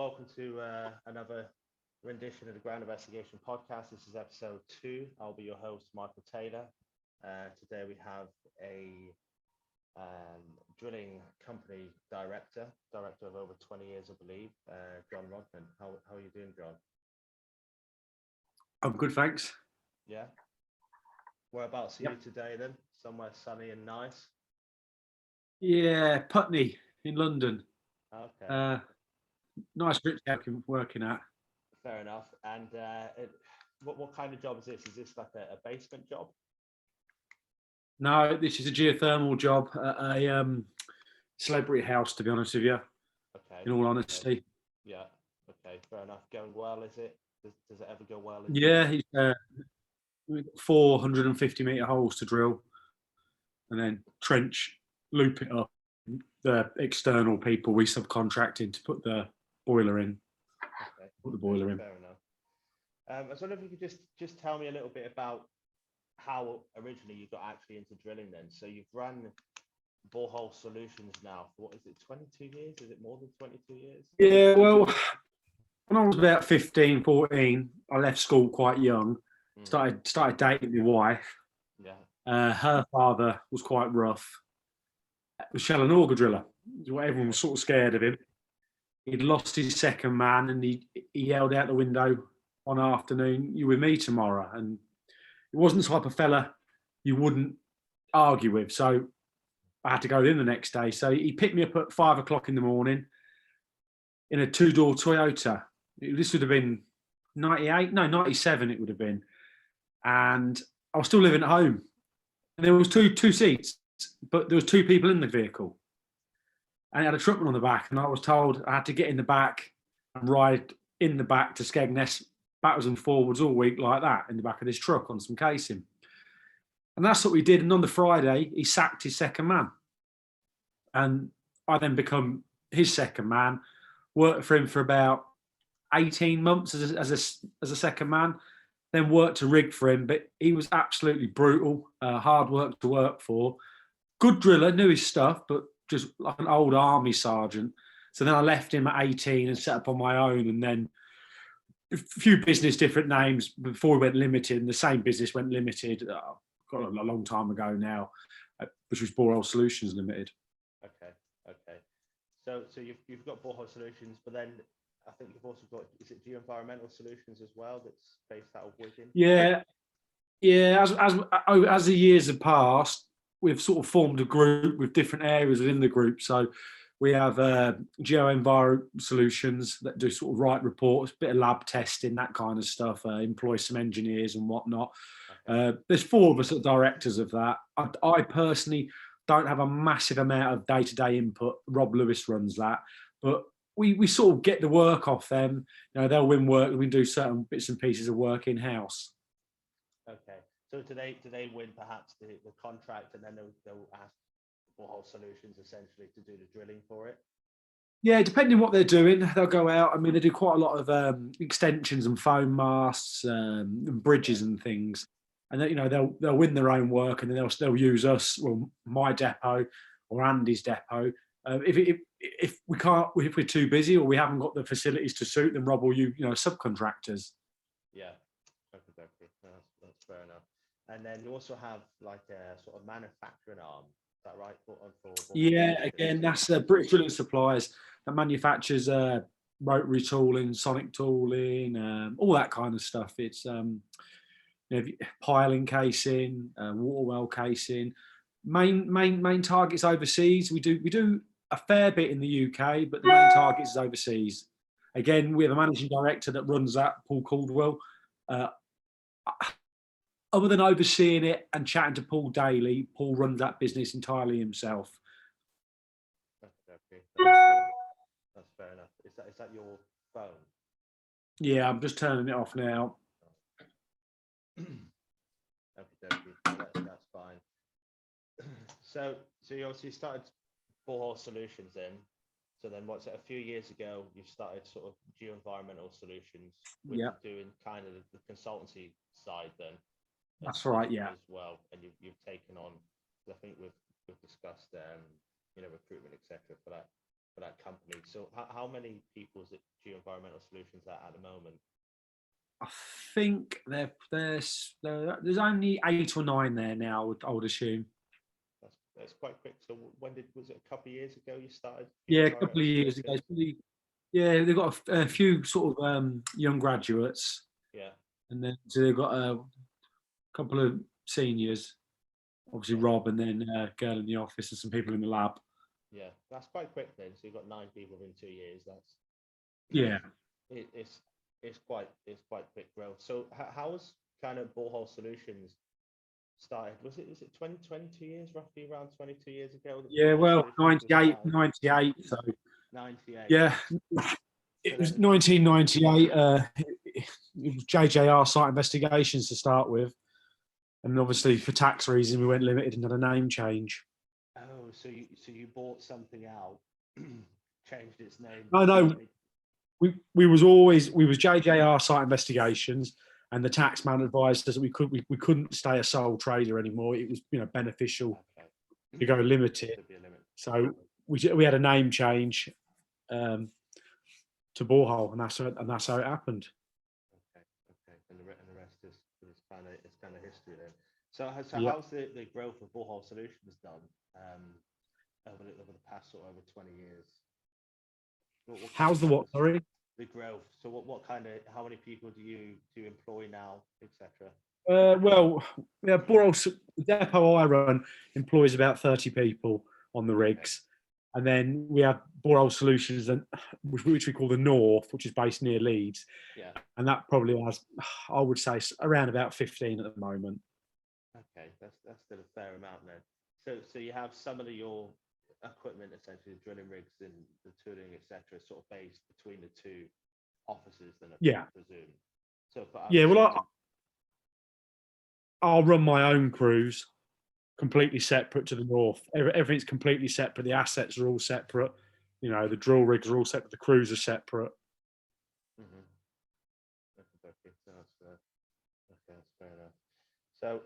welcome to another rendition of the Ground Investigation podcast. This is episode 2. I'll be your host, Michael Taylor. Today we have a drilling company director of over 20 years, I believe, John Rodgman. How are you doing, John? I'm good, thanks. Yeah. Whereabouts are you today then? Somewhere sunny and nice? Yeah, Putney in London. Okay. Nice rich I'm working at. Fair enough. And what kind of job is this? Is this like a basement job? No, this is a geothermal job at a celebrity house, to be honest with you. Okay. In all honesty. Okay. Yeah. Okay. Fair enough. Going well, is it? Does it ever go well? Yeah, he's 450-metre holes to drill, and then trench, loop it up. The external people we subcontracted to put the boiler in. Okay. Put the boiler in. Fair enough. I was wondering if you could just tell me a little bit about how originally you got actually into drilling then. So you've run Borehole Solutions now for, what is it, 22 years? Is it more than 22 years? Yeah, well, when I was about 15, 14, I left school quite young. Started dating my wife. Yeah. Her father was quite rough. Was Shell and Auger driller. Everyone was sort of scared of him. He'd lost his second man, and he yelled out the window one afternoon, "You with me tomorrow?" And it wasn't the type of fella you wouldn't argue with. So I had to go in the next day. So he picked me up at 5 o'clock in the morning in a 2-door Toyota. This would have been 97 it would have been. And I was still living at home. And there was two seats, but there was 2 people in the vehicle. And it had a truckman on the back, and I was told I had to get in the back and ride in the back to Skegness, backwards and forwards all week like that, in the back of this truck on some casing. And that's what we did. And on the Friday, he sacked his second man. And I then become his second man, worked for him for about 18 months as a second man, then worked a rig for him. But he was absolutely brutal, hard work to work for. Good driller, knew his stuff, but just like an old army sergeant. So then I left him at 18 and set up on my own, and then a few business, different names before we went limited, and the same business went limited got a long time ago now, which was Borehole Solutions Limited. Okay. So you've got Borehole Solutions, but then I think you've also got, is it Geoenvironmental Solutions as well, that's based out of Wigan? Yeah. As the years have passed, we've sort of formed a group with different areas within the group. So we have Geoenvironmental Solutions that do sort of write reports, bit of lab testing, that kind of stuff, employ some engineers and whatnot. Okay. There's 4 of us that are directors of that. I personally don't have a massive amount of day-to-day input. Rob Lewis runs that. But we sort of get the work off them. You know, they'll win work, we do certain bits and pieces of work in-house. Okay. So do they win perhaps the contract, and then they'll ask Borehole Solutions essentially to do the drilling for it? Yeah, depending on what they're doing, they'll go out. I mean, they do quite a lot of extensions and foam masts and bridges and things. And then, you know, they'll win their own work, and then they'll use us, well, my depot or Andy's depot. If we're too busy or we haven't got the facilities to suit, then Rob will use, subcontractors. Yeah, okay. That's fair enough. And then you also have like a sort of manufacturing arm. Is that right? Yeah, again, that's British Drilling Supplies that manufactures rotary tooling, sonic tooling, all that kind of stuff. It's piling casing, water well casing. Main targets overseas. We do a fair bit in the UK, but the main target is overseas. Again, we have a managing director that runs that, Paul Caldwell. Other than overseeing it and chatting to Paul daily, Paul runs that business entirely himself. Okay. That's fair enough. Is that your phone? Yeah, I'm just turning it off now. Okay. That's fine. So you obviously started Borehole Solutions then. So then what's it, a few years ago, you started sort of Geoenvironmental Solutions, with doing kind of the consultancy side then. That's right, yeah. As well, and you've taken on, I think we've discussed, recruitment, etc. for that that company. So how many people is it Geo-Environmental Solutions at the moment? I think there's only 8 or 9 there now. I would assume. That's quite quick. So when was it a couple of years ago you started Yeah, a couple Geo-Environmental of years ago. Solutions? Yeah, they've got a few sort of young graduates, Yeah, and then so they've got a couple of seniors, obviously yeah, Rob, and then a girl in the office and some people in the lab. yeah. That's quite quick then. So you've got 9 people in 2 years. That's Yeah. it, it's quite quick growth. So how was kind of Borehole Solutions started? Was it 22 years, roughly around 22 years ago that Yeah, Borehole well, Solutions was 98, started? 98. So 98. yeah, So it was then 1998. It was JJR Site Investigations to start with, and obviously for tax reasons we went limited and had a name change. oh, so you bought something out, changed its name No, no, essentially. we was JJR Site Investigations, and the tax man advised us that we couldn't stay a sole trader anymore. It was beneficial Okay. to go limited. To be a limit. So we had a name change um, to Borehole, and that's how it happened. Okay. Okay. And the rest is kind of history then. So Yeah. how's the growth of Borehole Solutions done over the past sort of over 20 years? What kind How's of the what? Sorry. the growth? So what kind of how many people do you employ now, etc.? Well, yeah, the depot I run employs about 30 people on the Okay. rigs, and then we have Borehole Solutions, which we call the North, which is based near Leeds, Yeah. and that probably has, I would say, around about 15 at the moment. Okay. That's still a fair amount then. So you have some of your equipment, essentially the drilling rigs and the tooling, etc., sort of based between the two offices, then I Yeah, presume. So, but I'm yeah. Well, assuming, I'll run my own crews, completely separate to the North. Everything's completely separate. The assets are all separate. The drill rigs are all separate. The crews are separate. mhm. Okay, so that's fair enough. So,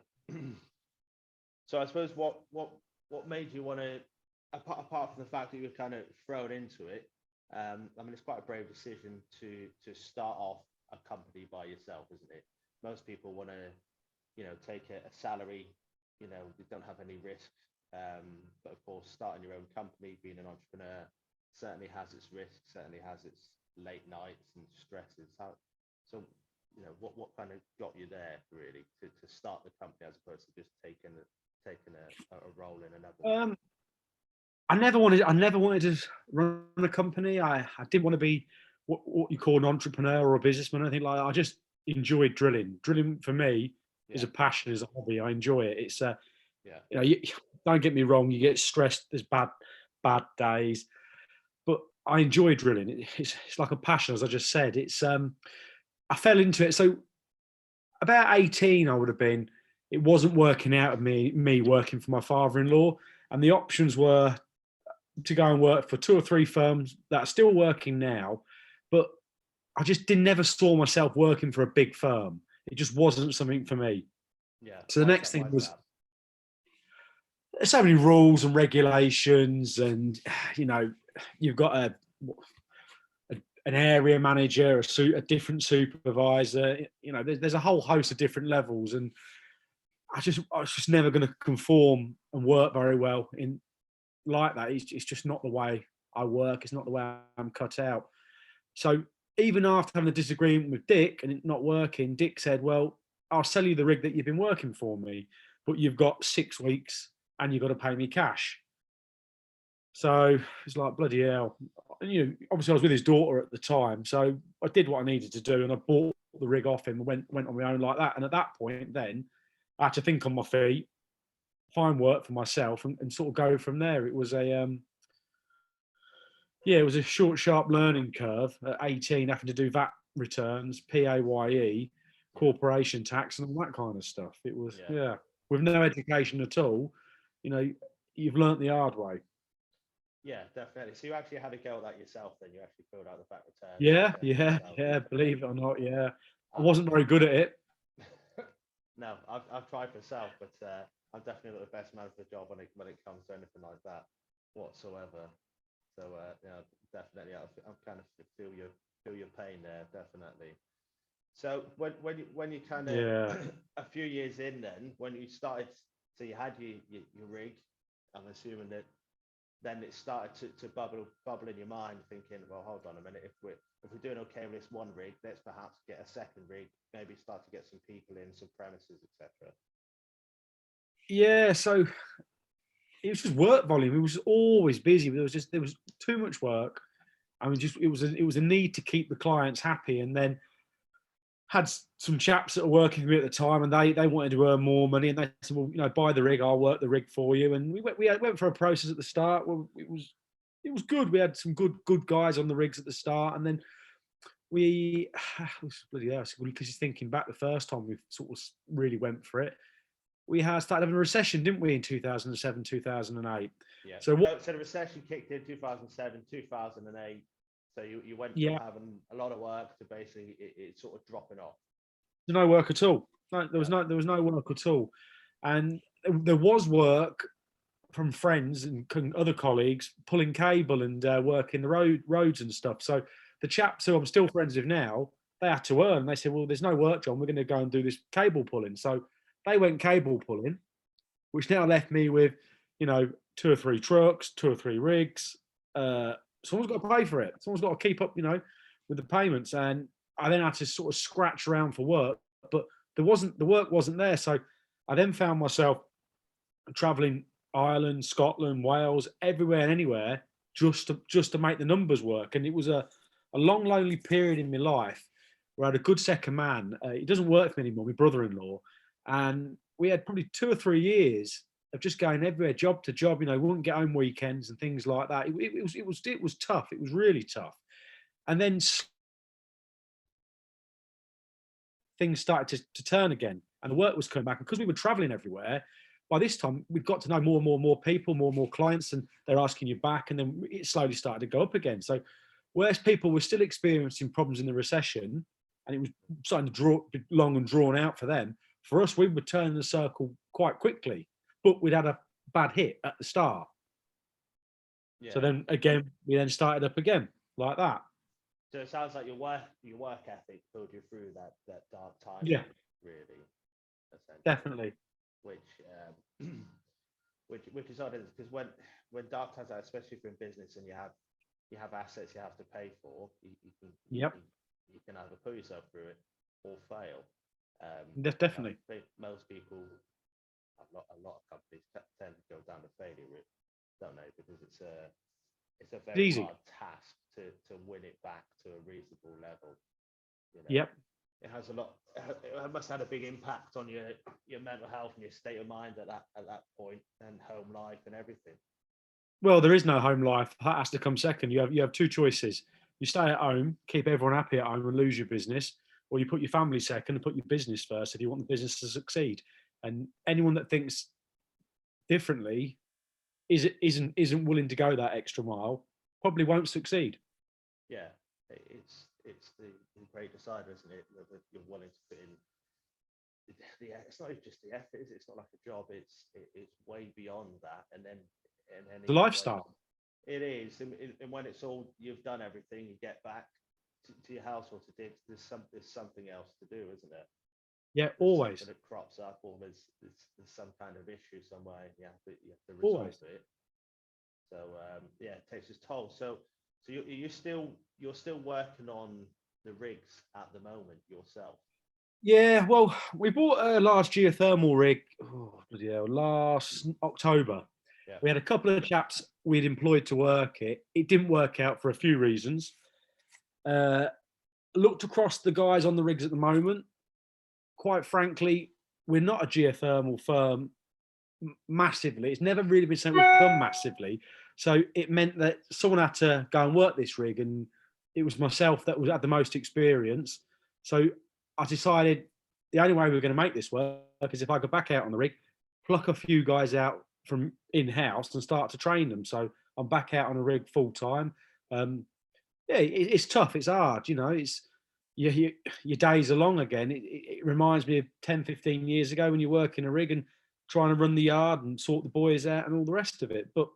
so I suppose what made you want to, apart from the fact that you were kind of thrown into it, I mean, it's quite a brave decision to start off a company by yourself, isn't it? Most people want to, take a salary, they don't have any risk. But of course, starting your own company, being an entrepreneur, certainly has its risks, certainly has its late nights and stresses. So, what kind of got you there really to start the company as opposed to just taking a role in another one? Um, I never wanted to run a company. I didn't want to be what you call an entrepreneur or a businessman or anything like that. I just enjoyed drilling. Drilling for me is Yeah, a passion, is a hobby. I enjoy it. It's yeah, don't get me wrong. You get stressed. There's bad days, but I enjoy drilling. It's like a passion, as I just said. I fell into it. So about 18, I would have been. It wasn't working out of me working for my father-in-law, and the options were to go and work for 2 or 3 firms that are still working now, but I just never saw myself working for a big firm. It just wasn't something for me. yeah. So the next Why thing is was that? there's so many rules and regulations, and you know you've got an area manager, a different supervisor. There's a whole host of different levels, and I was just never going to conform and work very well in like that. It's just not the way I work. It's not the way I'm cut out. So even after having a disagreement with Dick and it not working, Dick said, "Well, I'll sell you the rig that you've been working for me, but you've got 6 weeks and you've got to pay me cash." So it's like bloody hell. And, obviously I was with his daughter at the time, so I did what I needed to do, and I bought the rig off him and went on my own like that. And at that point, then I had to think on my feet, find work for myself, and sort of go from there. It was a short, sharp learning curve at 18, having to do VAT returns, PAYE, Yeah, corporation tax, and all that kind of stuff. It was, yeah, yeah, with no education at all. You've learnt the hard way. yeah, definitely. So you actually had to go at that yourself then. You actually filled out the VAT returns, Yeah, etc. yeah, yourself. yeah. Believe it or not, yeah. I I, wasn't very good at it. no, I've tried myself, but I'm definitely not the best man for the job when it comes to anything like that whatsoever. So definitely, I'm kind of feel your pain there, definitely. So when you kind of Yeah. a few years in, then when you started, so you had your rig, I'm assuming that then it started to bubble in your mind, thinking, well, hold on a minute, if we're doing okay with this one rig, let's perhaps get a second rig, maybe start to get some people in, some premises, etc. Yeah. So it was just work volume. It was always busy. There was too much work. I mean, just it was a need to keep the clients happy, and then had some chaps that were working with me at the time, and they wanted to earn more money, and they said, well, buy the rig, I'll work the rig for you. And we went for a process at the start. Well, it was good. We had some good guys on the rigs at the start, and then we bloody hell, because you're thinking back the first time we sort of really went for it, we had started having a recession, didn't we, in 2007, 2008? Yeah. So So the recession kicked in 2007, 2008. So you went from yeah, having a lot of work to basically it sort of dropping off. no work at all. No, there was Yeah. no work at all, and there was work from friends and other colleagues pulling cable and working the roads and stuff. So the chaps who I'm still friends with now, they had to earn. They said, well, there's no work, John. We're going to go and do this cable pulling. So they went cable pulling, which now left me with, 2 or 3 trucks, 2 or 3 rigs. Someone's got to pay for it. Someone's got to keep up, with the payments. And I then had to sort of scratch around for work, but the work wasn't there. So I then found myself traveling Ireland, Scotland, Wales, everywhere and anywhere just to make the numbers work. And it was a long, lonely period in my life where I had a good second man. He doesn't work for me anymore, my brother-in-law. And we had probably 2 or 3 years of just going everywhere, job to job. We wouldn't get home weekends and things like that. It was tough. It was really tough. And then things started to turn again, and the work was coming back. And because we were traveling everywhere, by this time we'd got to know more and more people, more and more clients, and they're asking you back. And then it slowly started to go up again. So, whereas people were still experiencing problems in the recession, and it was starting to be long and drawn out for them, for us, we were turning the circle quite quickly. But we'd had a bad hit at the start. Yeah. So then again, we then started up again like that. So it sounds like your work ethic pulled you through that dark time. Yeah, Really, essentially. definitely. Which which is odd, because when dark times are, especially if you're in business and you have assets you have to pay for, Yep, you can either pull yourself through it or fail. definitely. Most people, a lot of companies tend to go down the failure route, don't they? Because it's a very Easy. hard task to win it back to a reasonable level. Yep. It has a lot. It must have had a big impact on your mental health and your state of mind at that point, and home life and everything. Well, there is no home life. That has to come second. You have 2 choices. You stay at home, keep everyone happy at home, and lose your business, or you put your family second and put your business first if you want the business to succeed. And anyone that thinks differently isn't willing to go that extra mile probably won't succeed. Yeah, it's the great decider, isn't it? That you're willing to put in. Yeah, it's not just the effort, is it? It's not like a job. It's way beyond that, and then The even lifestyle. it is, and when it's all you've done everything, you get back to your house or to digs. There's something else to do, isn't there? Yeah, There's always. something that crops up, or there's some kind of issue somewhere. You have to resolve Always. it. So yeah, it takes its toll. So you're still working on the rigs at the moment yourself. Yeah, well, we bought a large geothermal rig bloody hell, last October. Yeah. We had a couple of chaps we'd employed to work it. It didn't work out for a few reasons. Looked across the guys on the rigs at the moment. Quite frankly, we're not a geothermal firm massively. It's never really been something we've done massively. So it meant that someone had to go and work this rig, and it was myself that had the most experience. So I decided the only way we were going to make this work is if I go back out on the rig, pluck a few guys out from in-house and start to train them. So I'm back out on a rig full time. Yeah, it's tough. It's hard. It's your days are long again. It reminds me of 10, 15 years ago when you work in a rig and trying to run the yard and sort the boys out and all the rest of it. But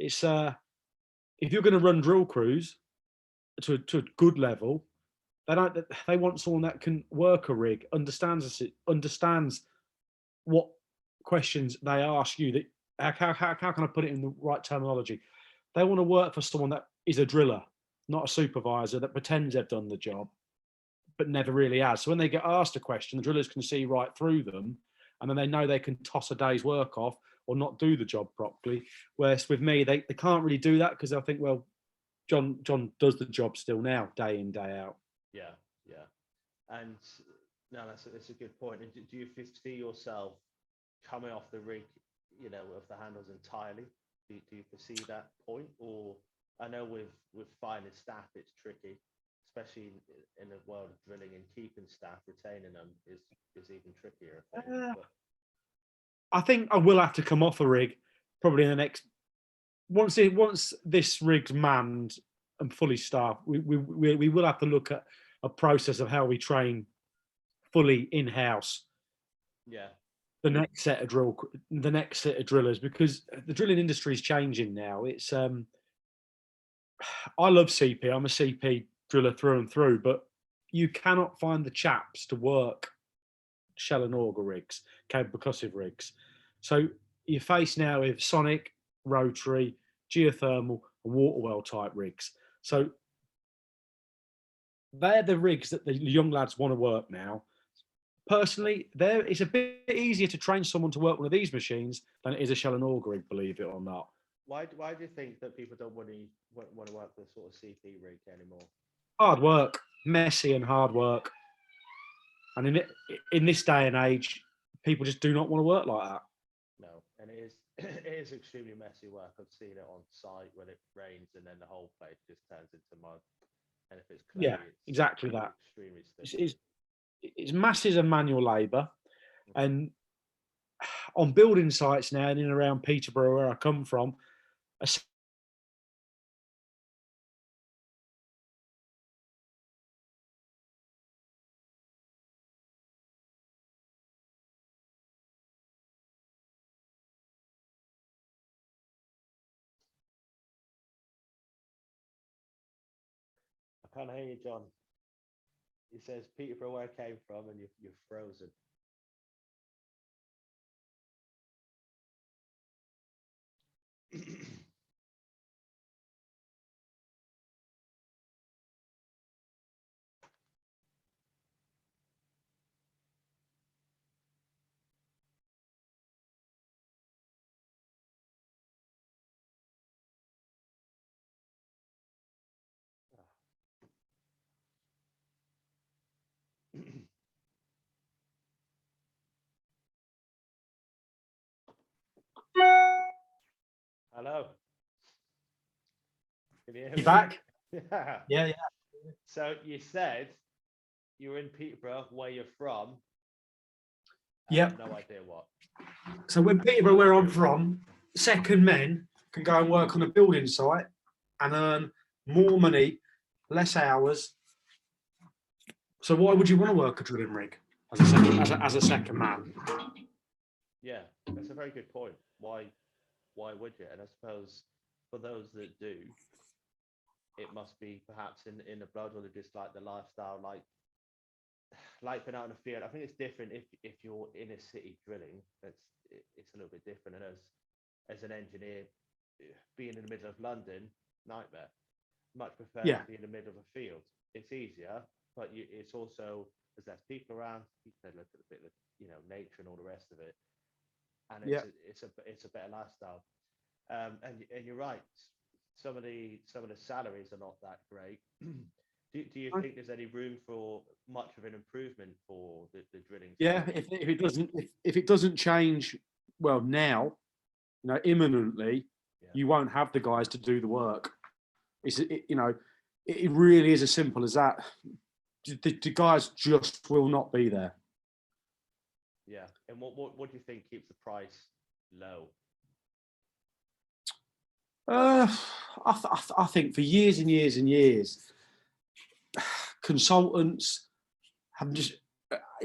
It's if you're going to run drill crews to a good level, they want someone that can work a rig, understands what questions they ask you. That how can I put it in the right terminology? They want to work for someone that is a driller, not a supervisor that pretends they've done the job, but never really has. So when they get asked a question, the drillers can see right through them, and then they know they can toss a day's work off or not do the job properly. Whereas with me, they can't really do that because they'll think, well, John does the job still now, day in, day out. Yeah, yeah. And no, that's a good point. And do you see yourself coming off the rig, of the handles entirely? Do you foresee that point? Or I know with finding staff, it's tricky, especially in the world of drilling, and keeping staff, retaining them is even trickier. I think I will have to come off a rig probably in the next once this rig's manned and fully staffed. We will have to look at a process of how we train fully in house. Yeah. The next set of drillers, because the drilling industry is changing now. It's I love CP. I'm a CP driller through and through, but you cannot find the chaps to work shell and auger rigs, cable percussive rigs. So you're faced now with sonic, rotary, geothermal, and water well type rigs. So they're the rigs that the young lads want to work now. Personally, it's a bit easier to train someone to work one of these machines than it is a shell and auger rig, believe it or not. Why do you think that people don't want to work with sort of CP rig anymore? Hard work, messy and hard work. And in this day and age, people just do not want to work like that. No, and it is extremely messy work. I've seen it on site when it rains and then the whole place just turns into mud. And if it's clay, it's exactly that. Extremely sticky. It's masses of manual labour, and on building sites now, in and around Peterborough, where I come from, I can't hear you, John. He says Peterborough where I came from, and you're frozen. Hello. Can you hear me? You back? Yeah. Yeah. So you said you're in Peterborough, where you're from. Yeah. No idea what. So when Peterborough, where I'm from, second men can go and work on a building site and earn more money, less hours. So why would you want to work a drilling rig as a second man? Yeah, that's a very good point. Why would you? And I suppose for those that do, it must be perhaps in the blood, or they just like the lifestyle, like being out in the field. I think it's different if you're in a city drilling. It's a little bit different. And as an engineer, being in the middle of London, nightmare. Much prefer to be in the middle of a field. It's easier, but it's also, there's less people around. You can look at a bit of nature and all the rest of it, and it's a better lifestyle. And you're right. Some of the salaries are not that great. Do you think there's any room for much of an improvement for the drilling? Yeah, if it doesn't change, well, now, imminently, you won't have the guys to do the work. It really is as simple as that. The guys just will not be there. Yeah, and what do you think keeps the price low? I think for years and years and years, consultants have just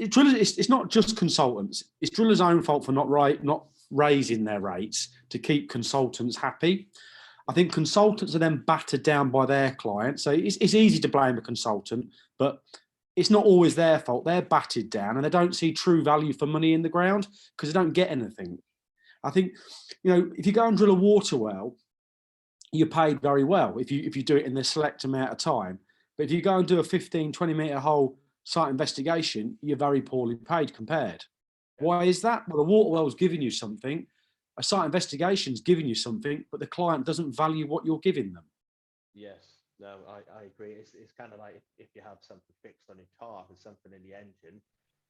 drillers. It's not just consultants. It's drillers' own fault for not raising their rates to keep consultants happy. I think consultants are then battered down by their clients. So it's easy to blame a consultant, but it's not always their fault. They're battered down and they don't see true value for money in the ground because they don't get anything. I think, if you go and drill a water well, you're paid very well if you do it in the select amount of time. But if you go and do a 15, 20-meter hole site investigation, you're very poorly paid compared. Why is that? Well, the water well is giving you something. A site investigation is giving you something, but the client doesn't value what you're giving them. Yes, no, I agree. It's kind of like if you have something fixed on your car, there's something in the engine,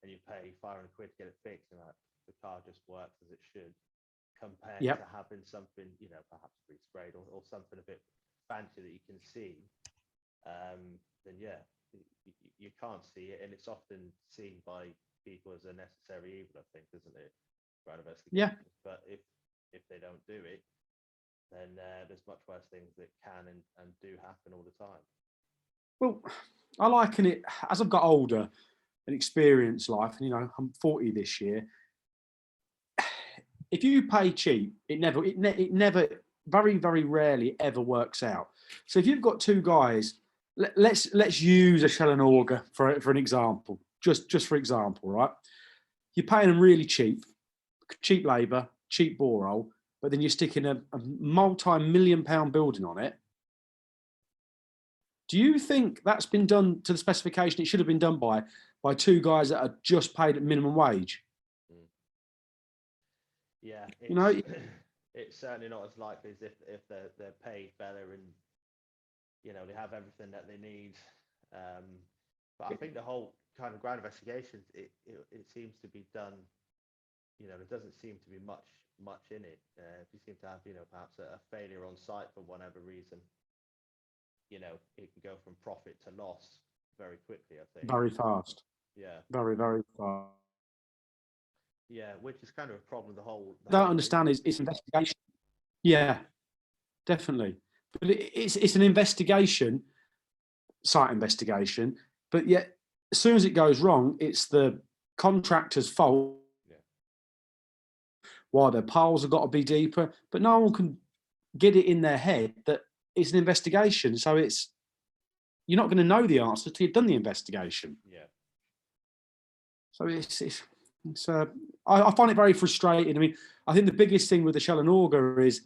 and you pay £500 to get it fixed, and the car just works as it should, compared Yep. to having something, perhaps pre-sprayed or something a bit fancy that you can see. Then yeah, you can't see it, and it's often seen by people as a necessary evil, I think, isn't it? Right, Yeah. But if they don't do it, then there's much worse things that can and do happen all the time. Well, I liken it as I've got older and experienced life, and I'm 40 this year. If you pay cheap, it never, very, very rarely ever works out. So if you've got two guys, let's use a Shell and Auger for an example, just for example, right? You're paying them really cheap labour, cheap borehole, but then you're sticking a multi-million-pound building on it. Do you think that's been done to the specification it should have been done by two guys that are just paid at minimum wage? Yeah, it's certainly not as likely as if they're paid better and they have everything that they need. But I think the whole kind of ground investigations, it seems to be done. There doesn't seem to be much in it. If you seem to have perhaps a failure on site for whatever reason, it can go from profit to loss very quickly, I think. Very fast. Yeah. Very, very fast. Yeah, which is kind of a problem. I don't understand is investigation. Yeah, definitely. But it's an investigation, site investigation, but yet as soon as it goes wrong, it's the contractor's fault. Yeah. Why their piles have got to be deeper, but no one can get it in their head that it's an investigation. So you're not going to know the answer till you've done the investigation. Yeah. So I find it very frustrating. I mean, I think the biggest thing with the Shell and Auger is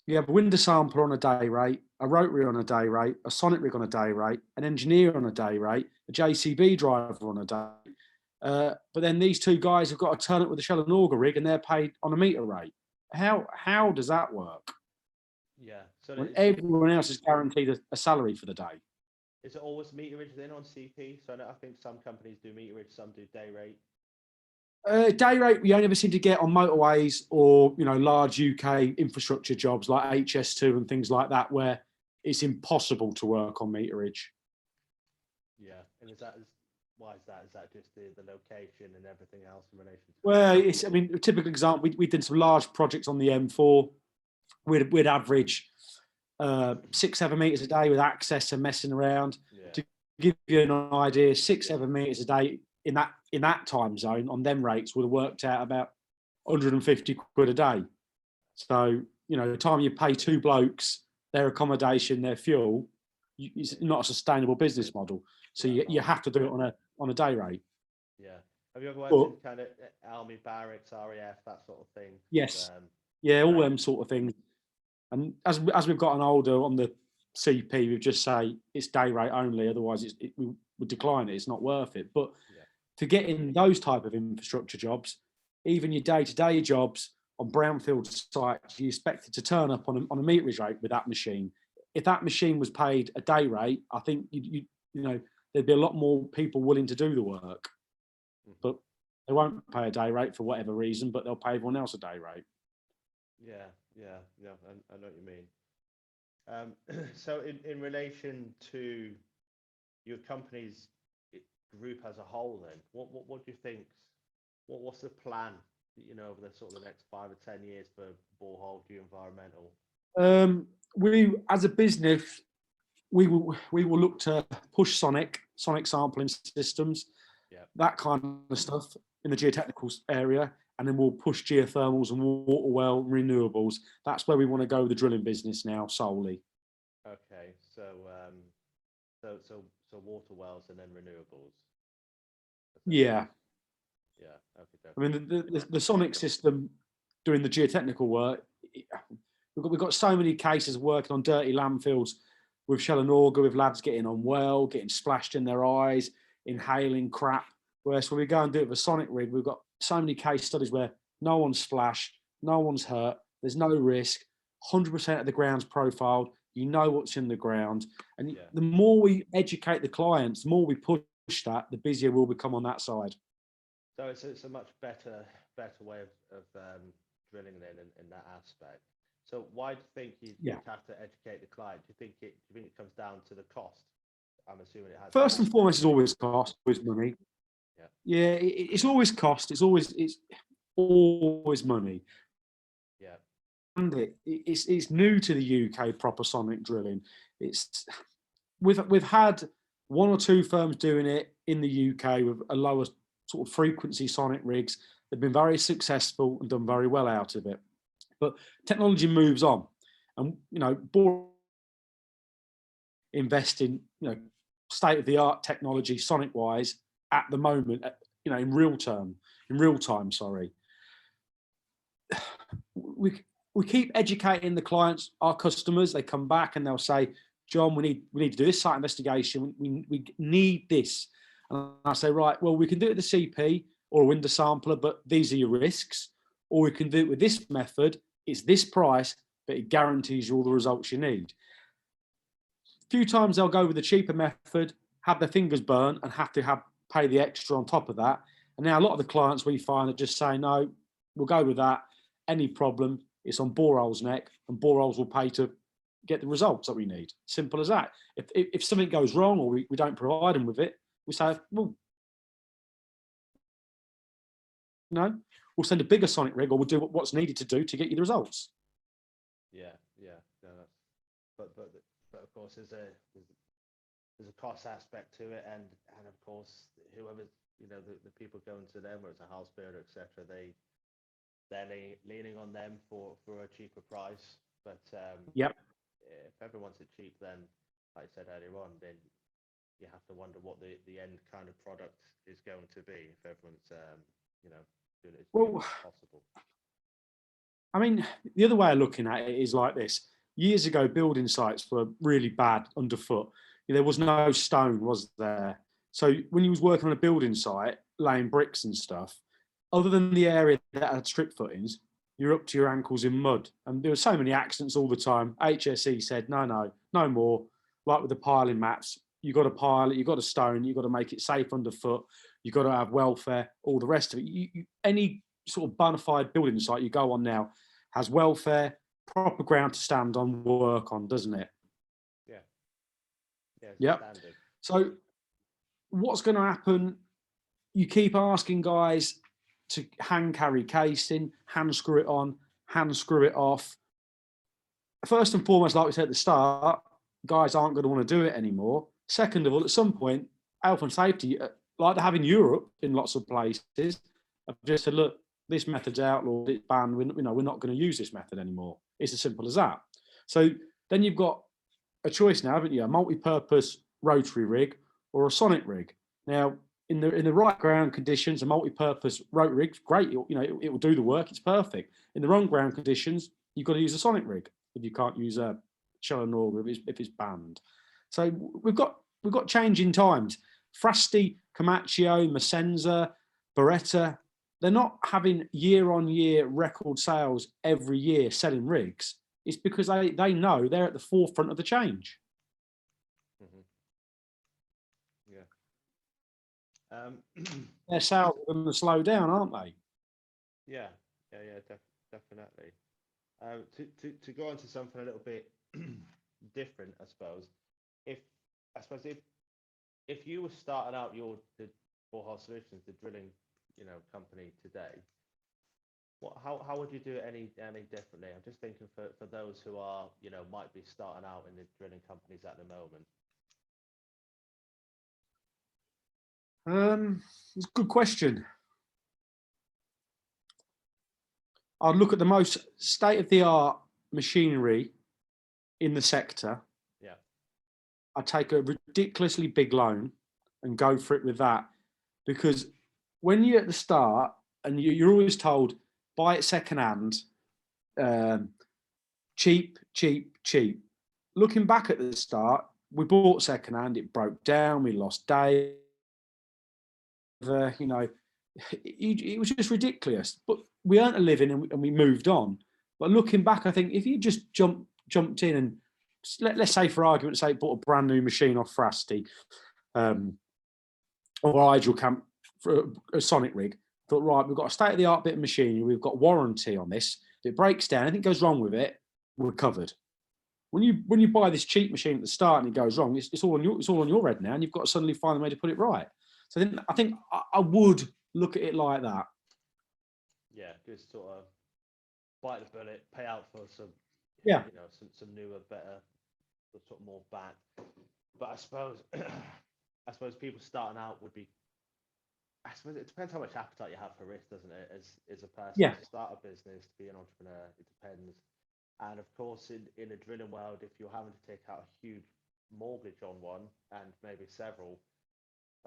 you have a window sampler on a day rate, a rotary on a day rate, a sonic rig on a day rate, an engineer on a day rate, a JCB driver on a day. But then these two guys have got to turn up with a Shell and Auger rig and they're paid on a meter rate. How does that work? Yeah. So when everyone else is guaranteed a salary for the day. Is it always meterage then on CP? So I think some companies do meterage, some do day rate. Day rate we only ever seem to get on motorways or large UK infrastructure jobs like HS2 and things like that, where it's impossible to work on meterage. Yeah, and why is that? Is that just the location and everything else in relation to? Well, a typical example, we did some large projects on the M4. We'd average 6-7 meters a day with access and messing around. Yeah. To give you an idea, 6-7 meters a day in that time zone on them rates would have worked out about 150 quid a day. So the time you pay two blokes their accommodation, their fuel, it's not a sustainable business model. So you have to do it on a day rate. Yeah. Have you ever worked in kind of army barracks, RAF, that sort of thing? Yes. All them sort of things. And as we've gotten older on the CP, we just say it's day rate only. Otherwise, we would decline it. It's not worth it. But to get in those type of infrastructure jobs, even your day-to-day jobs on brownfield sites, you expected to turn up on a meterage rate with that machine. If that machine was paid a day rate, I think there'd be a lot more people willing to do the work. But they won't pay a day rate for whatever reason, but they'll pay everyone else a day rate. Yeah, I know what you mean. So in relation to your company's group as a whole, then what do you think? What's the plan? Over the sort of the next 5 or 10 years for Borehole Geoenvironmental? We, as a business, we will look to push sonic sampling systems, that kind of stuff in the geotechnical area, and then we'll push geothermals and water well renewables. That's where we want to go with the drilling business now solely. Okay, so water wells and then renewables. Yeah. Yeah. Okay. I mean, the sonic system doing the geotechnical work, we've got so many cases working on dirty landfills with shell and auger, with lads getting on well, getting splashed in their eyes, inhaling crap. Whereas when we go and do it with a sonic rig, we've got so many case studies where no one's splashed, no one's hurt, there's no risk, 100% of the ground's profiled, you know what's in the ground. And the more we educate the clients, the more we push that, the busier we'll become on that side. So it's a much better way of drilling then in that aspect. So why do you think you have to educate the client? Do you think it comes down to the cost? I'm assuming it has. First and foremost, is always cost, always money. Yeah, it's always cost. It's always money. Yeah. And it's new to the UK proper sonic drilling. We've had one or two firms doing it in the UK with a lower sort of frequency sonic rigs. They've been very successful and done very well out of it. But technology moves on, and invest in state of the art technology sonic wise at the moment. In real time. Sorry. We keep educating the clients, our customers. They come back and they'll say, John, we need to do this site investigation. We need this. And I say, right, well, we can do it with the CP or a window sampler, but these are your risks. Or we can do it with this method. It's this price, but it guarantees you all the results you need. A few times they'll go with the cheaper method, have their fingers burnt, and have to pay the extra on top of that. And now a lot of the clients we find are just saying, no, we'll go with that. Any problem, it's on Borehole's neck, and Boreholes will pay to get the results that we need. Simple as that. If something goes wrong or we don't provide them with it, we say, well, no, we'll send a bigger sonic rig, or we'll do what's needed to do to get you the results. Yeah. No, but of course there's a cost aspect to it, and of course whoever the people going to them, whether it's a house builder, etc., they're leaning on them for a cheaper price. But if everyone's it cheap, then like I said earlier on, then you have to wonder what the end kind of product is going to be if everyone's doing it as cheap as possible. I mean, the other way of looking at it is like this. Years ago, building sites were really bad underfoot. There was no stone, was there? So when you was working on a building site, laying bricks and stuff, other than the area that had strip footings, you're up to your ankles in mud. And there were so many accidents all the time. HSE said, no more. Like with the piling maps, you've got to pile it, you've got to stone, you've got to make it safe underfoot, you've got to have welfare, all the rest of it. Any sort of bona fide building site you go on now has welfare, proper ground to stand on, work on, doesn't it? Yeah. Standard. So what's going to happen? You keep asking guys to hand carry casing, hand screw it on, hand screw it off. First and foremost, like we said at the start, guys aren't going to want to do it anymore. Second of all, at some point, health and safety, like they have in Europe in lots of places, have just said, look, this method's outlawed, it's banned, we're not going to use this method anymore. It's as simple as that. So then you've got a choice now, haven't you? A multi-purpose rotary rig or a sonic rig. Now, in the right ground conditions, a multi-purpose rotary rig's great. It will do the work. It's perfect. In the wrong ground conditions, you've got to use a sonic rig if you can't use a shell and auger if it's banned. So we've got changing times. Frasti, Comacchio, Masenza, Beretta, they're not having year-on-year record sales every year selling rigs. It's because they know they're at the forefront of the change. Mm-hmm. Their sales are going to slow down, aren't they? Yeah, definitely. To go on to something a little bit different, I suppose. If you were starting out the Borehole Solutions, the drilling, company today, how would you do it any differently? I'm just thinking for those who are, might be starting out in the drilling companies at the moment. It's a good question. I'd look at the most state-of-the-art machinery in the sector. Yeah. I'd take a ridiculously big loan and go for it with that. Because when you're at the start and you're always told, buy it secondhand, cheap, cheap, cheap. Looking back at the start, we bought secondhand, it broke down, we lost days. You know, it was just ridiculous. But we earned a living and we moved on. But looking back, I think if you just jumped in and let's say, for argument's sake, bought a brand new machine off Frasty or Ideal Camp for a Sonic rig, thought, right, we've got a state of the art bit of machinery, we've got warranty on this. If it breaks down, anything goes wrong with it, we're covered. When you buy this cheap machine at the start and it goes wrong, it's all on your head now, and you've got to suddenly find a way to put it right. So I think I would look at it like that. Yeah, just sort of bite the bullet, pay out for some, Yeah, you know, some newer, better, sort of more back. But I suppose people starting out would be. I suppose it depends how much appetite you have for risk, doesn't it? As a person yeah, to start a business, to be an entrepreneur, it depends. And of course, in the drilling world, if you're having to take out a huge mortgage on one and maybe several,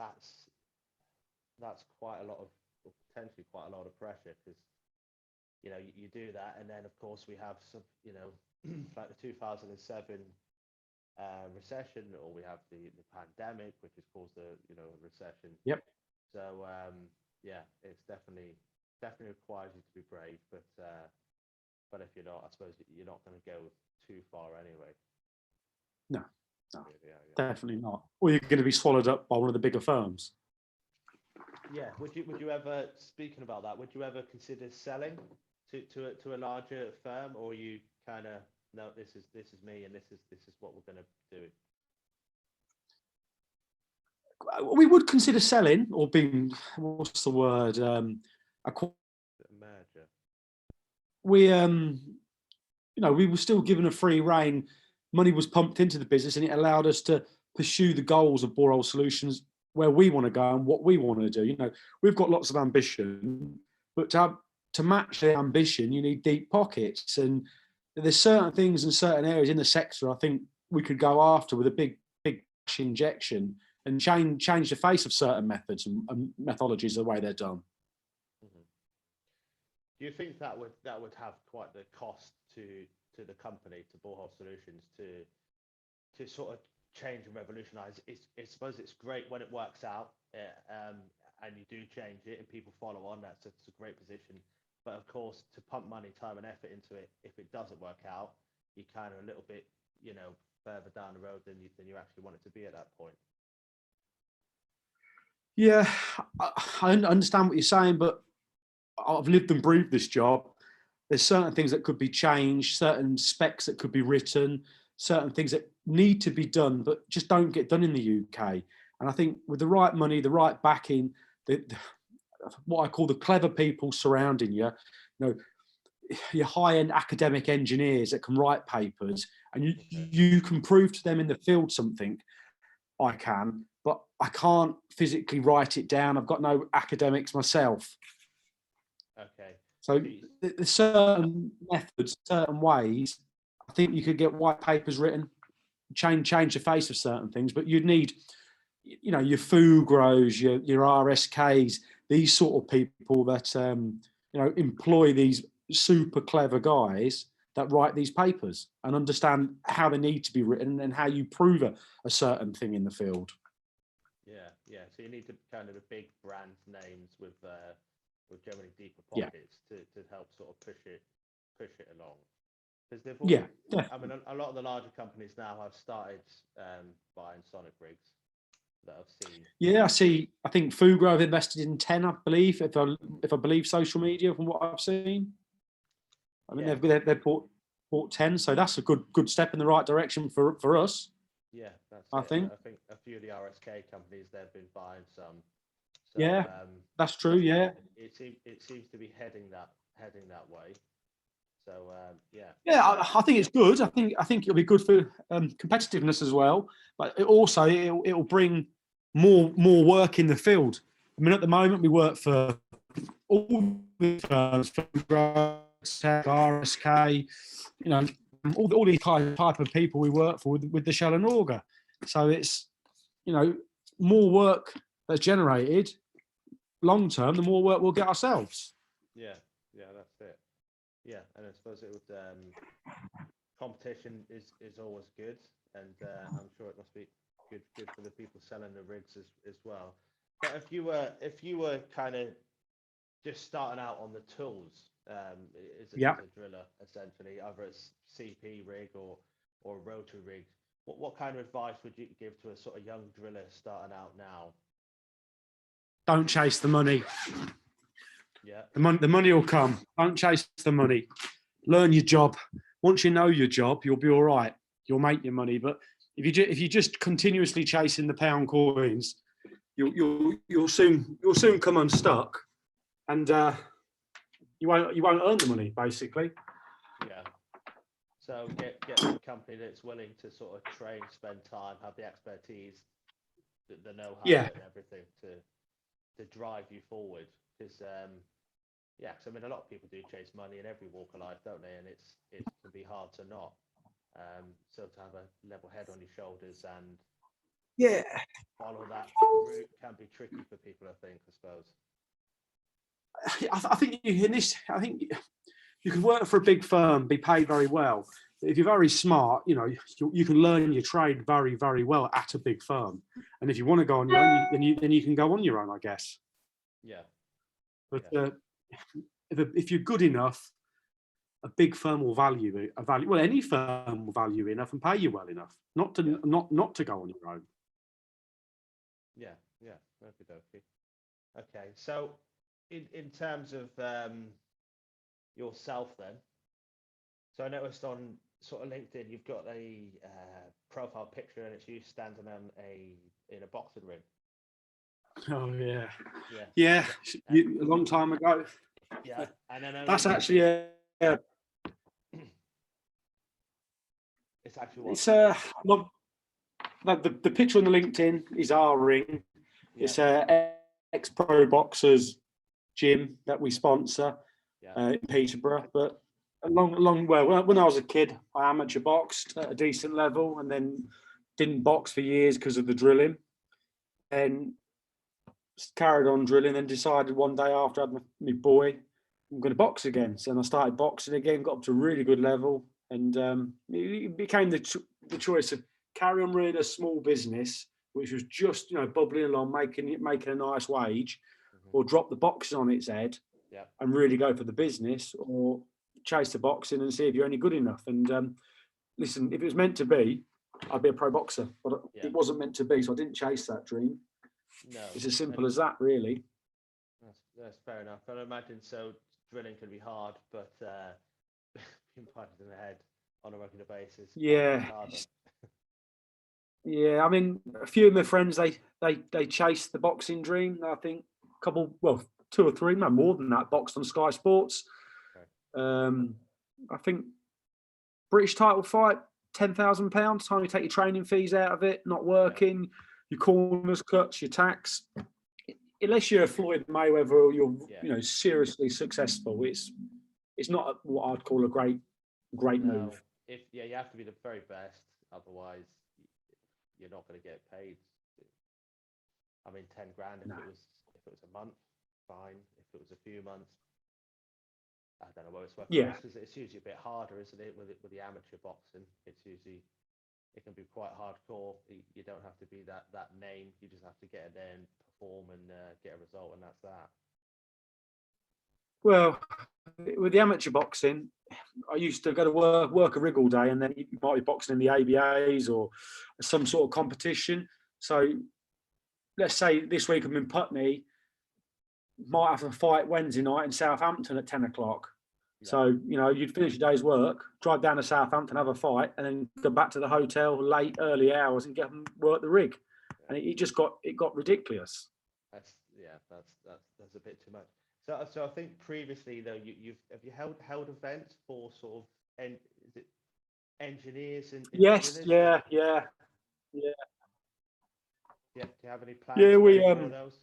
that's quite a lot of, or potentially quite a lot of pressure, because you know you do that, and then of course we have some, you know, like the 2007 recession, or we have the pandemic, which has caused a recession. yep. So yeah, it's definitely requires you to be brave, but if you're not, I suppose you're not going to go too far anyway. No, no, Yeah. definitely not. Or you're going to be swallowed up by one of the bigger firms. Yeah. Would you ever, speaking about that, would you ever consider selling to a larger firm, or you kind of, no, this is me, and this is what we're going to do? We would consider selling or being, what's the word? Merger. We we were still given a free rein. Money was pumped into the business, and it allowed us to pursue the goals of Borehole Solutions, where we want to go and what we want to do. You know, we've got lots of ambition, but to match the ambition, you need deep pockets. And there's certain things in certain areas in the sector I think we could go after with a big cash injection and change the face of certain methods and methodologies the way they're done. Mm-hmm. Do you think that would have quite the cost to the company, to Borehole Solutions, to sort of change and revolutionize? I suppose it's great when it works out, and you do change it and people follow on. That's a great position. But of course, to pump money, time, and effort into it, if it doesn't work out, you're kind of a little bit, you know, further down the road than you actually want it to be at that point. Yeah, I understand what you're saying, but I've lived and breathed this job. There's certain things that could be changed, certain specs that could be written, certain things that need to be done, but just don't get done in the UK. And I think with the right money, the right backing, what I call the clever people surrounding you, you know, your high-end academic engineers that can write papers, and you can prove to them in the field something. I can, but I can't physically write it down. I've got no academics myself. Okay. So there's certain methods, certain ways. I think you could get white papers written, change the face of certain things, but you'd need, you know, your Fugros, your RSKs, these sort of people that employ these super clever guys that write these papers and understand how they need to be written and how you prove a certain thing in the field. Yeah. So you need to kind of the big brand names with generally deeper pockets to help sort of push it along. Because they've all, definitely. I mean, a lot of the larger companies now have started buying Sonic rigs that I've seen. Yeah, I see. I think Fugro have invested in 10, I believe, if I believe social media from what I've seen. I mean, they've bought 10, so that's a good step in the right direction for us. Yeah, that's I it. think. I think a few of the RSK companies, they've been buying some. So, Yeah, that's true. Yeah. It seems to be heading that way. So Yeah, I think it's good. I think it'll be good for competitiveness as well. But it'll bring more work in the field. I mean, at the moment we work for all the firms, RSK, you know, all these type of people we work for with the Shell and Auger. So it's, you know, more work that's generated long term, the more work we'll get ourselves. Yeah, that's it. Yeah, and I suppose it would competition is always good, and I'm sure it must be good for the people selling the rigs as well. But if you were kind of just starting out on the tools, as a driller, essentially, either it's CP rig or rotary rig, what kind of advice would you give to a sort of young driller starting out now? Don't chase the money. Yeah. The money will come. Don't chase the money. Learn your job. Once you know your job, you'll be all right. You'll make your money. But if you just continuously chasing the pound coins, you'll soon come unstuck, and you won't earn the money, basically. Yeah. So get a company that's willing to sort of train, spend time, have the expertise, the know-how, and everything to drive you forward. Because I mean, a lot of people do chase money in every walk of life, don't they? And it can be hard to not. So to have a level head on your shoulders and follow that route can be tricky for people, I suppose. I think you can work for a big firm, be paid very well. If you're very smart, you know, you can learn your trade very, very well at a big firm. And if you want to go on your own, then you can go on your own, I guess. Yeah. But if you're good enough, a big firm will value it. Well, any firm will value you enough and pay you well enough, not to go on your own. Yeah. Okay. So in terms of yourself then, so I noticed on sort of LinkedIn you've got a profile picture and it's you standing in a boxing ring. Oh yeah. A long time ago. Yeah, and then that's actually it's actually what? The picture on the LinkedIn is our ring. Yeah. It's ex-pro boxers gym that we sponsor in Peterborough. But when I was a kid, I amateur boxed at a decent level, and then didn't box for years because of the drilling. And carried on drilling, and decided one day after I had my boy, I'm going to box again. So I started boxing again, got up to a really good level, and it became the choice of carry on running a small business, which was just, you know, bubbling along, making a nice wage, or drop the boxing on its head and really go for the business, or chase the boxing and see if you're any good enough. And listen, if it was meant to be, I'd be a pro boxer, but it wasn't meant to be, so I didn't chase that dream. No, it's as simple as that, really. That's fair enough. I imagine so. Drilling can be hard, but being punched in the head on a regular basis. Yeah. Yeah, I mean, a few of my friends they chased the boxing dream. I think a couple, well, 2 or 3, no more than that, boxed on Sky Sports. Okay. I think British title fight, £10,000. Time you take your training fees out of it, not working, your corners cuts, your tax. Unless you're Floyd Mayweather or you're you know, seriously successful, it's not what I'd call a great move. You have to be the very best, otherwise you're not going to get paid. I mean, 10 grand if it was a month, fine. If it was a few months, I don't know what it's worth. Yeah, it's usually a bit harder, isn't it? With the amateur boxing, it can be quite hardcore. You don't have to be that name. You just have to get in there and perform and get a result, and that's that. Well, with the amateur boxing, I used to go to work a rig all day, and then you might be boxing in the ABAs or some sort of competition. So let's say this week I'm in Putney, might have a fight Wednesday night in Southampton at 10 o'clock. Yeah. So, you know, you'd finish your day's work, drive down to Southampton, have a fight, and then go back to the hotel early hours and get and work the rig. And it got ridiculous. That's a bit too much. So I think previously though have you held events for sort of is it engineers and yes, yeah. Do you have any plans? Yeah, we for those?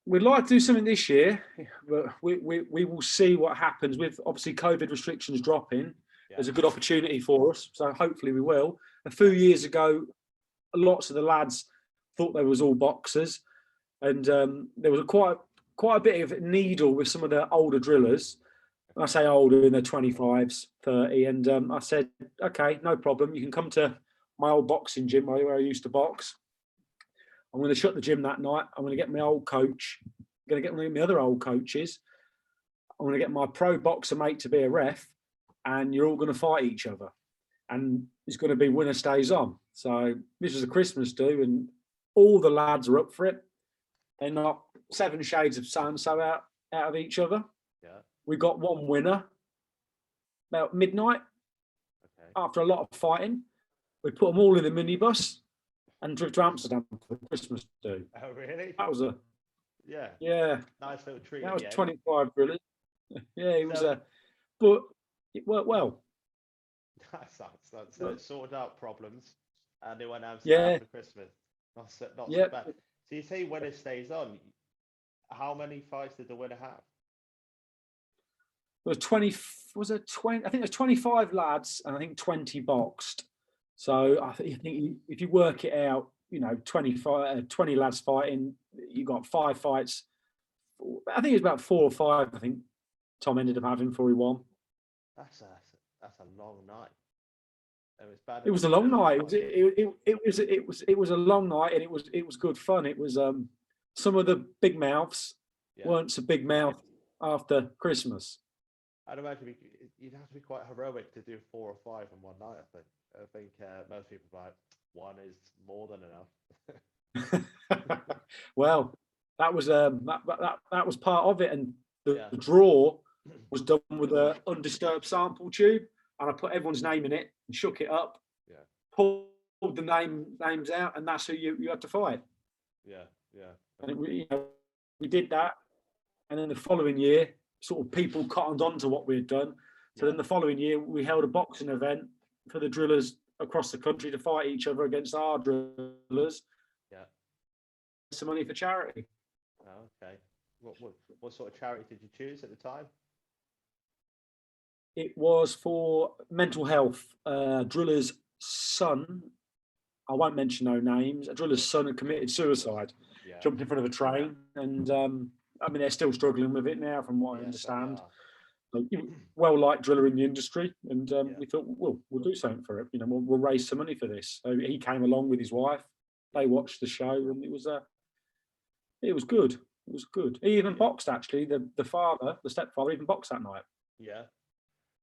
we'd like to do something this year, but we will see what happens with obviously COVID restrictions dropping. Yeah. There's a good opportunity for us, so hopefully we will. A few years ago, lots of the lads thought they was all boxers, and there was quite a bit of needle with some of the older drillers. I say older, in their 25s, 30, and I said, okay, no problem. You can come to my old boxing gym where I used to box. I'm going to shut the gym that night. I'm going to get my old coach. I'm going to get my other old coaches. I'm going to get my pro boxer mate to be a ref, and you're all going to fight each other. And it's going to be winner stays on. So this was a Christmas do, and all the lads are up for it. They're not 7 shades of so-and-so out of each other. Yeah. We got one winner about midnight. Okay. After a lot of fighting. We put them all in the minibus and drove to Amsterdam for Christmas do. Oh, really? That was Yeah. Nice little treat. That was 25 really. Yeah, it was but it worked well. So it sorted out problems, and they went Amsterdam for Christmas. Not so bad. So you say winner stays on. How many fights did the winner have? There was 20. Was it 20? I think there's 25 lads, and I think 20 boxed. So I think if you work it out, 20 lads fighting, you got 5 fights. I think it was about 4 or 5. I think Tom ended up having before he won. That's a long night. It was a long night. It was a long night, and it was good fun. It was some of the big mouths weren't so big mouth after Christmas. I'd imagine you'd have to be quite heroic to do 4 or 5 in one night. I think most people like 1 is more than enough. Well, that was that was part of it, and the draw was done with an undisturbed sample tube, and I put everyone's name in it and shook it up. Yeah. Pulled the names out, and that's who you had to fight. Yeah. And we did that, and then the following year, sort of people cottoned on to what we had done. So then the following year, we held a boxing event for the drillers across the country to fight each other against our drillers. Yeah. Some money for charity. Oh, okay. What sort of charity did you choose at the time? It was for mental health. Driller's son, I won't mention no names, a driller's son had committed suicide, jumped in front of a train, and they're still struggling with it now, from what I understand. Well-liked driller in the industry, and we thought, well, we'll do something for it. We'll raise some money for this. So he came along with his wife. They watched the show, and it was good. It was good. He even boxed, actually. The father, the stepfather, even boxed that night. Yeah.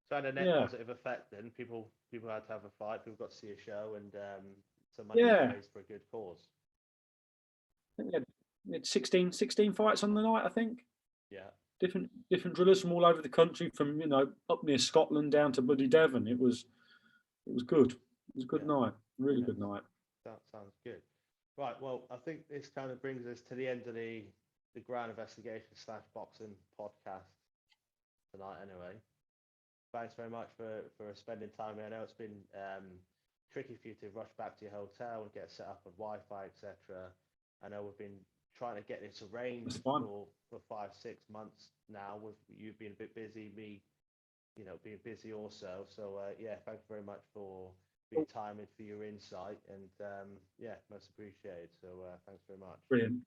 So had a net positive effect then. People had to have a fight. People got to see a show, and some money raised for a good cause. I think we had 16 fights on the night, I think. Yeah. Different drillers from all over the country, from up near Scotland down to bloody Devon. It was good. It was a good night. Really good night. That sounds good. Right. Well, I think this kind of brings us to the end of the Ground Investigation / Boxing podcast tonight. Anyway, thanks very much for spending time here. I know it's been tricky for you to rush back to your hotel and get set up with Wi-Fi, etc. I know we've been trying to get this arranged for 5-6 months now, with you being a bit busy, me being busy also. So thank you very much for your time and for your insight, and most appreciated. So thanks very much. Brilliant.